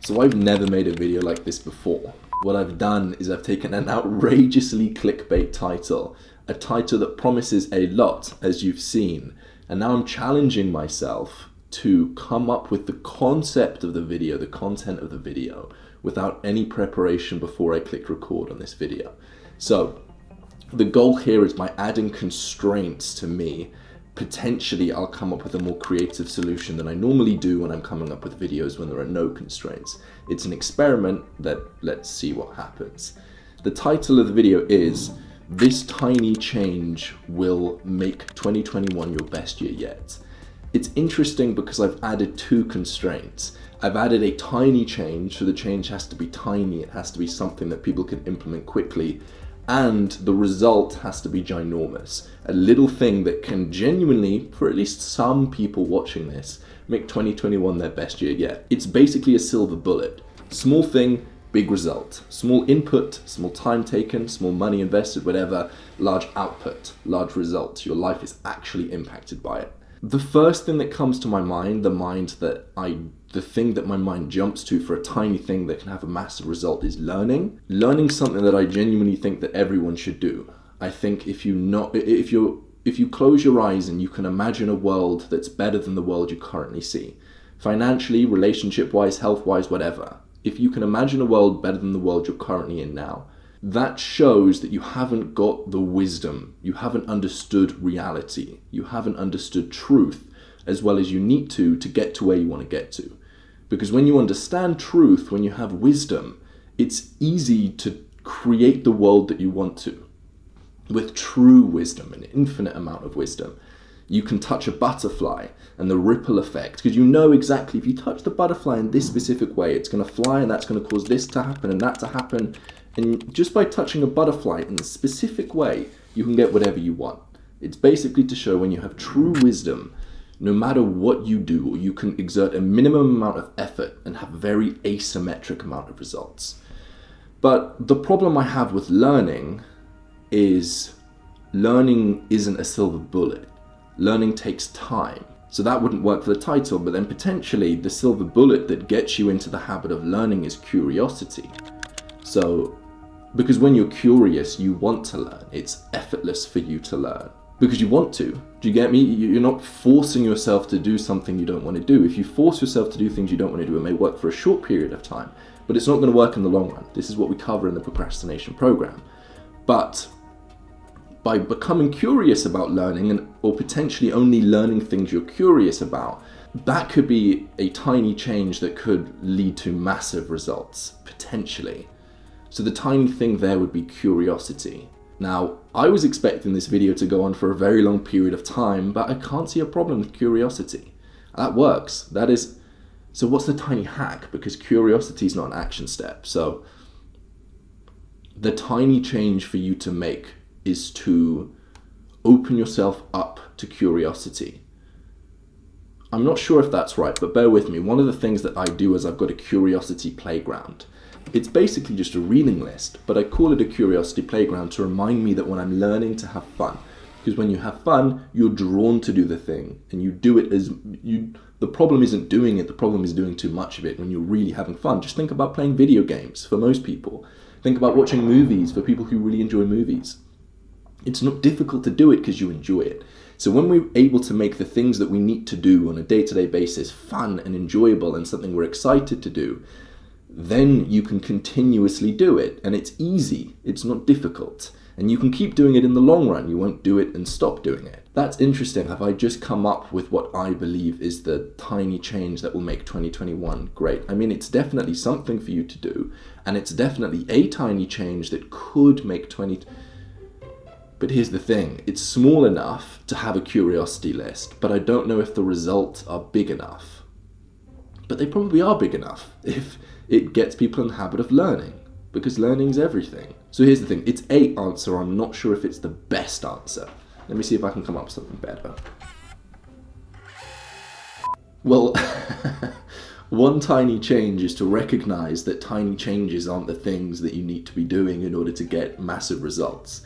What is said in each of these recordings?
So I've never made a video like this before. What I've done is I've taken an outrageously clickbait title, a title that promises a lot, as you've seen, and now I'm challenging myself to come up with the concept of the video, the content of the video, without any preparation before I click record on this video. So the goal here is by adding constraints to me, potentially I'll come up with a more creative solution than I normally do when I'm coming up with videos when there are no constraints. It's an experiment that let's see what happens. The title of the video is "This Tiny Change Will Make 2021 Your Best Year Yet." It's interesting because I've added two constraints. I've added a tiny change, so the change has to be tiny, it has to be something that people can implement quickly, and the result has to be ginormous. A little thing that can genuinely, for at least some people watching this, make 2021 their best year yet. It's basically a silver bullet. Small thing, big result. Small input, small time taken, small money invested, whatever, large output, large result. Your life is actually impacted by it. The first thing that comes to my mind, the thing that my mind jumps to for a tiny thing that can have a massive result is learning. Learning something that I genuinely think that everyone should do. I think if you close your eyes and you can imagine a world that's better than the world you currently see, financially, relationship-wise, health-wise, whatever, if you can imagine a world better than the world you're currently in now, that shows that you haven't got the wisdom, you haven't understood reality, you haven't understood truth as well as you need to get to where you want to get to. Because when you understand truth, when you have wisdom, it's easy to create the world that you want to. With true wisdom, an infinite amount of wisdom, you can touch a butterfly and the ripple effect, because you know exactly if you touch the butterfly in this specific way, it's going to fly and that's going to cause this to happen and that to happen. And just by touching a butterfly in a specific way, you can get whatever you want. It's basically to show when you have true wisdom, no matter what you do, you can exert a minimum amount of effort and have a very asymmetric amount of results. But the problem I have with learning is learning isn't a silver bullet. Learning takes time. So that wouldn't work for the title, but then potentially the silver bullet that gets you into the habit of learning is curiosity. So, because when you're curious, you want to learn. It's effortless for you to learn. Because you want to. Do you get me? You're not forcing yourself to do something you don't want to do. If you force yourself to do things you don't want to do, it may work for a short period of time, but it's not going to work in the long run. This is what we cover in the procrastination program. But by becoming curious about learning or potentially only learning things you're curious about, that could be a tiny change that could lead to massive results, potentially. So the tiny thing there would be curiosity. Now, I was expecting this video to go on for a very long period of time, but I can't see a problem with curiosity. That works. So what's the tiny hack? Because curiosity is not an action step. So the tiny change for you to make is to open yourself up to curiosity. I'm not sure if that's right, but bear with me. One of the things that I do is I've got a curiosity playground. It's basically just a reading list, but I call it a curiosity playground to remind me that when I'm learning to have fun. Because when you have fun, you're drawn to do the thing, and you do it the problem isn't doing it, the problem is doing too much of it when you're really having fun. Just think about playing video games for most people. Think about watching movies for people who really enjoy movies. It's not difficult to do it because you enjoy it. So when we're able to make the things that we need to do on a day-to-day basis fun and enjoyable and something we're excited to do, then you can continuously do it, and it's easy, it's not difficult, and you can keep doing it in the long run. You won't do it and stop doing it. That's interesting. Have I just come up with what I believe is the tiny change that will make 2021 great? I mean, it's definitely something for you to do, and it's definitely a tiny change that could make But here's the thing, it's small enough to have a curiosity list, but I don't know if the results are big enough. But they probably are big enough if it gets people in the habit of learning, because learning is everything. So here's the thing, it's an answer, I'm not sure if it's the best answer. Let me see if I can come up with something better. Well, one tiny change is to recognize that tiny changes aren't the things that you need to be doing in order to get massive results.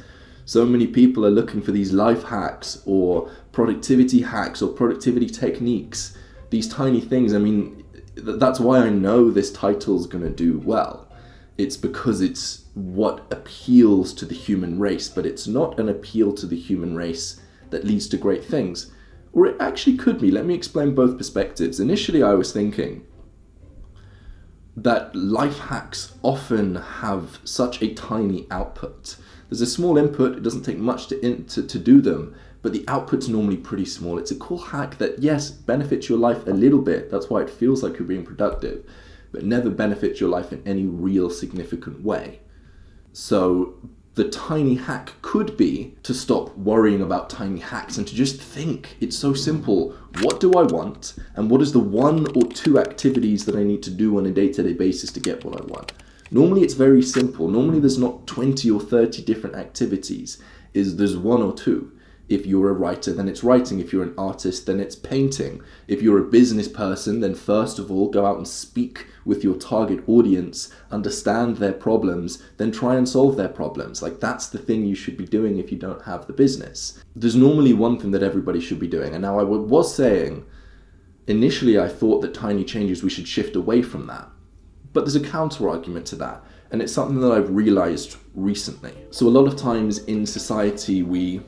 So many people are looking for these life hacks or productivity techniques, these tiny things. I mean, that's why I know this title's going to do well. It's because it's what appeals to the human race, but it's not an appeal to the human race that leads to great things. Or it actually could be. Let me explain both perspectives. Initially, I was thinking that life hacks often have such a tiny output. There's a small input, it doesn't take much to do them, but the output's normally pretty small. It's a cool hack that, yes, benefits your life a little bit, that's why it feels like you're being productive, but never benefits your life in any real significant way. So the tiny hack could be to stop worrying about tiny hacks and to just think. It's so simple. What do I want? And what is the 1 or 2 activities that I need to do on a day-to-day basis to get what I want? Normally it's very simple. Normally there's not 20 or 30 different activities. There's 1 or 2. If you're a writer, then it's writing. If you're an artist, then it's painting. If you're a business person, then first of all, go out and speak with your target audience, understand their problems, then try and solve their problems. Like, that's the thing you should be doing if you don't have the business. There's normally one thing that everybody should be doing. And now I was saying, initially I thought that tiny changes, we should shift away from that. But there's a counter argument to that. And it's something that I've realized recently. So a lot of times in society, we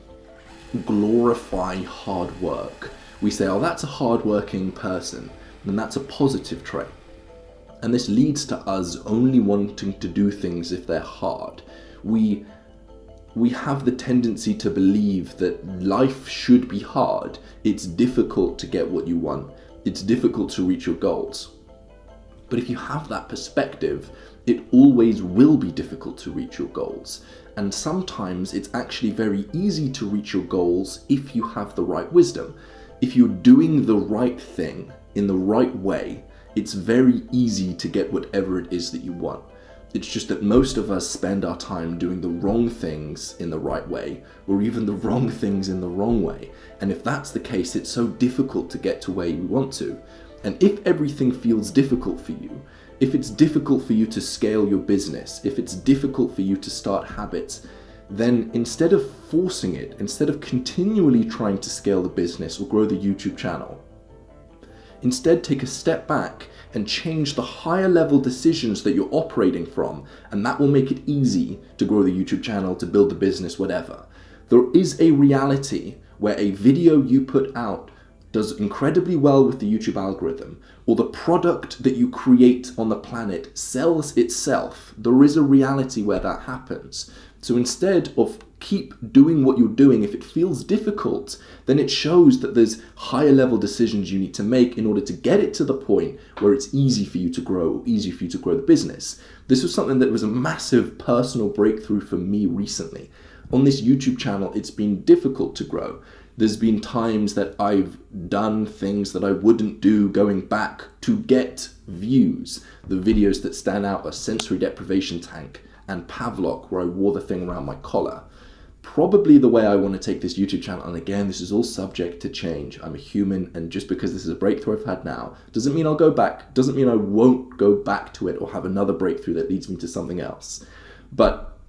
glorify hard work. We say, oh, that's a hard-working person, and that's a positive trait. And this leads to us only wanting to do things if they're hard. We have the tendency to believe that life should be hard. It's difficult to get what you want. It's difficult to reach your goals. But if you have that perspective, it always will be difficult to reach your goals. And sometimes it's actually very easy to reach your goals if you have the right wisdom. If you're doing the right thing in the right way, it's very easy to get whatever it is that you want. It's just that most of us spend our time doing the wrong things in the right way, or even the wrong things in the wrong way. And if that's the case, it's so difficult to get to where you want to. And if everything feels difficult for you, if it's difficult for you to scale your business, if it's difficult for you to start habits, then instead of forcing it, instead of continually trying to scale the business or grow the YouTube channel, instead take a step back and change the higher level decisions that you're operating from, and that will make it easy to grow the YouTube channel, to build the business, whatever. There is a reality where a video you put out does incredibly well with the YouTube algorithm, or the product that you create on the planet sells itself. There is a reality where that happens. So instead of keep doing what you're doing, if it feels difficult, then it shows that there's higher level decisions you need to make in order to get it to the point where it's easy for you to grow, easy for you to grow the business. This was something that was a massive personal breakthrough for me recently. On this YouTube channel, it's been difficult to grow. There's been times that I've done things that I wouldn't do going back to get views. The videos that stand out are Sensory Deprivation Tank and Pavlok, where I wore the thing around my collar. Probably the way I want to take this YouTube channel, and again, this is all subject to change. I'm a human, and just because this is a breakthrough I've had now, doesn't mean I'll go back, doesn't mean I won't go back to it or have another breakthrough that leads me to something else. But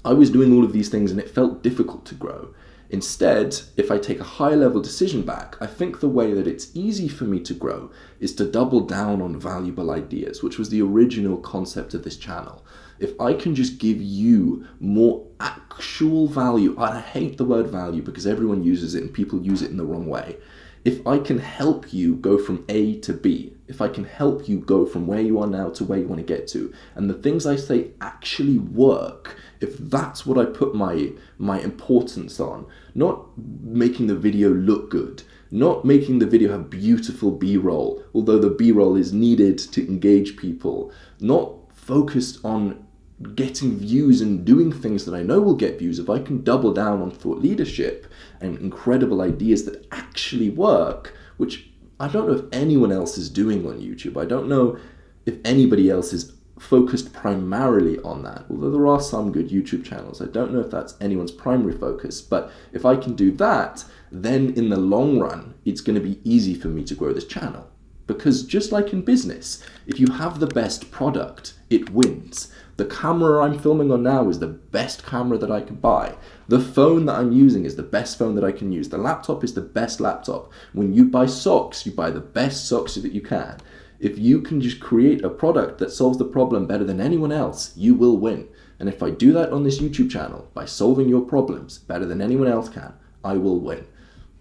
I was doing all of these things and it felt difficult to grow. Instead, if I take a higher level decision back, I think the way that it's easy for me to grow is to double down on valuable ideas, which was the original concept of this channel. If I can just give you more actual value, I hate the word value because everyone uses it and people use it in the wrong way. If I can help you go from A to B, if I can help you go from where you are now to where you want to get to, and the things I say actually work, if that's what I put my importance on, not making the video look good, not making the video have beautiful B-roll, although the B-roll is needed to engage people, not focused on getting views and doing things that I know will get views. If I can double down on thought leadership and incredible ideas that actually work, which I don't know if anyone else is doing on YouTube. I don't know if anybody else is focused primarily on that, although there are some good YouTube channels. I don't know if that's anyone's primary focus, but if I can do that, then in the long run, it's going to be easy for me to grow this channel. Because just like in business, if you have the best product, it wins. The camera I'm filming on now is the best camera that I can buy. The phone that I'm using is the best phone that I can use. The laptop is the best laptop. When you buy socks, you buy the best socks that you can. If you can just create a product that solves the problem better than anyone else, you will win. And if I do that on this YouTube channel, by solving your problems better than anyone else can, I will win.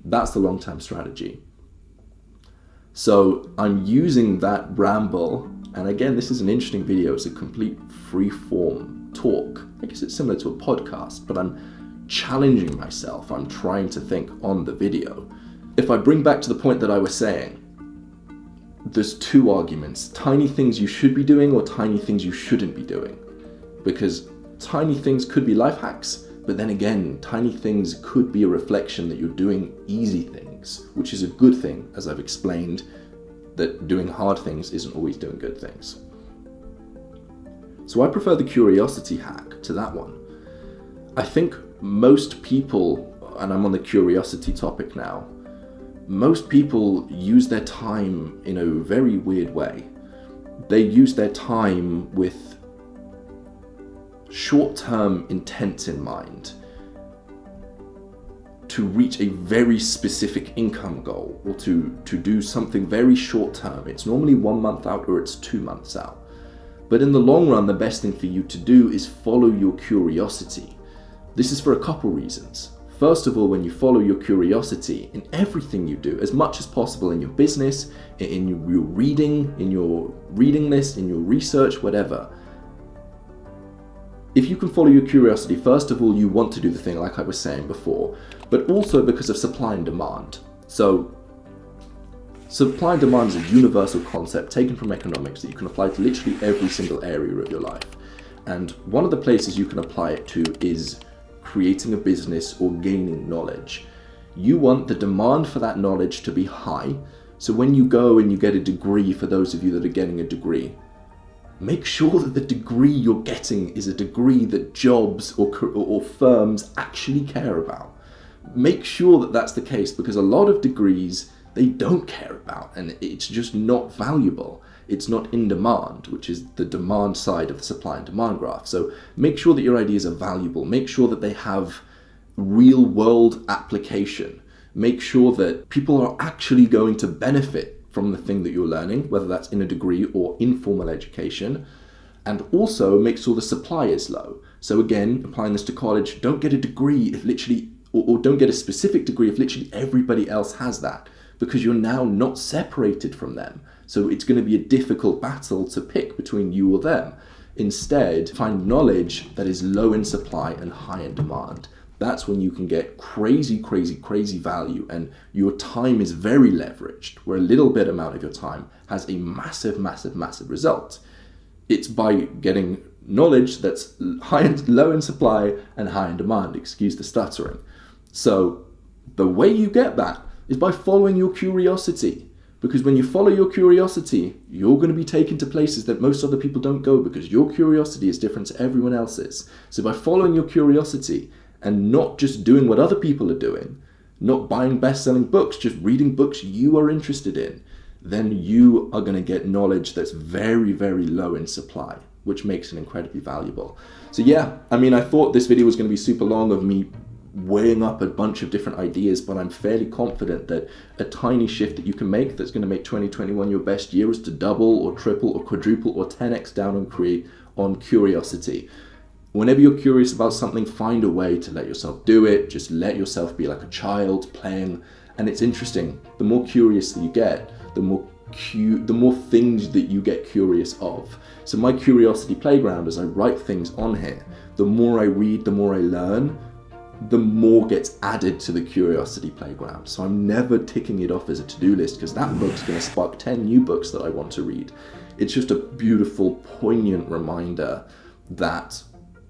That's the long-term strategy. So I'm using that ramble, and again, this is an interesting video. It's a complete free-form talk. I guess it's similar to a podcast, but I'm challenging myself. I'm trying to think on the video. If I bring back to the point that I was saying, there's two arguments: tiny things you should be doing or tiny things you shouldn't be doing. Because tiny things could be life hacks, but then again, tiny things could be a reflection that you're doing easy things, which is a good thing, as I've explained, that doing hard things isn't always doing good things. So I prefer the curiosity hack to that one. I think most people, and I'm on the curiosity topic now, most people use their time in a very weird way. They use their time with short-term intent in mind to reach a very specific income goal, or to do something very short-term. It's normally 1 month out or it's 2 months out. But in the long run, the best thing for you to do is follow your curiosity. This is for a couple reasons. First of all, when you follow your curiosity in everything you do, as much as possible in your business, in your reading, in your reading list, in your research, whatever, if you can follow your curiosity, first of all, you want to do the thing like I was saying before, but also because of supply and demand. So supply and demand is a universal concept taken from economics that you can apply to literally every single area of your life. And one of the places you can apply it to is creating a business or gaining knowledge. You want the demand for that knowledge to be high. So when you go and you get a degree, for those of you that are getting a degree, make sure that the degree you're getting is a degree that jobs or firms actually care about. Make sure that that's the case, because a lot of degrees they don't care about, and it's just not valuable. It's not in demand, which is the demand side of the supply and demand graph. So make sure that your ideas are valuable. Make sure that they have real world application. Make sure that people are actually going to benefit from the thing that you're learning, whether that's in a degree or informal education. And also make sure the supply is low. So again, applying this to college, don't get a degree if literally, or don't get a specific degree if literally everybody else has that, because you're now not separated from them. So it's going to be a difficult battle to pick between you or them. Instead, find knowledge that is low in supply and high in demand. That's when you can get crazy, crazy, crazy value, and your time is very leveraged, where a little bit amount of your time has a massive, massive, massive result. It's by getting knowledge that's low in supply and high in demand, excuse the stuttering. So the way you get that is by following your curiosity. Because when you follow your curiosity, you're going to be taken to places that most other people don't go, because your curiosity is different to everyone else's. So by following your curiosity and not just doing what other people are doing, not buying best-selling books, just reading books you are interested in, then you are going to get knowledge that's very, very low in supply, which makes it incredibly valuable. So yeah, I mean, I thought this video was going to be super long of me weighing up a bunch of different ideas, but I'm fairly confident that a tiny shift that you can make that's going to make 2021 your best year is to double or triple or quadruple or 10x down on curiosity. Whenever you're curious about something, find a way to let yourself do it. Just let yourself be like a child playing. And it's interesting, the more curious that you get, the more things that you get curious of. So my curiosity playground, as I write things on here, the more I read, the more I learn, the more gets added to the curiosity playground. So I'm never ticking it off as a to-do list, because that book's going to spark 10 new books that I want to read. It's just a beautiful, poignant reminder that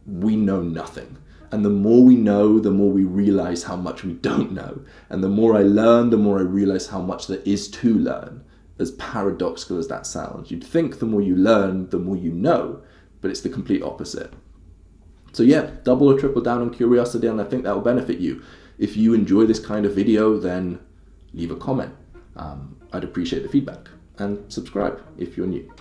we know nothing. And the more we know, the more we realize how much we don't know. And the more I learn, the more I realize how much there is to learn. As paradoxical as that sounds. You'd think the more you learn, the more you know, but it's the complete opposite. So yeah, double or triple down on curiosity, and I think that will benefit you. If you enjoy this kind of video, then leave a comment. I'd appreciate the feedback, and subscribe if you're new.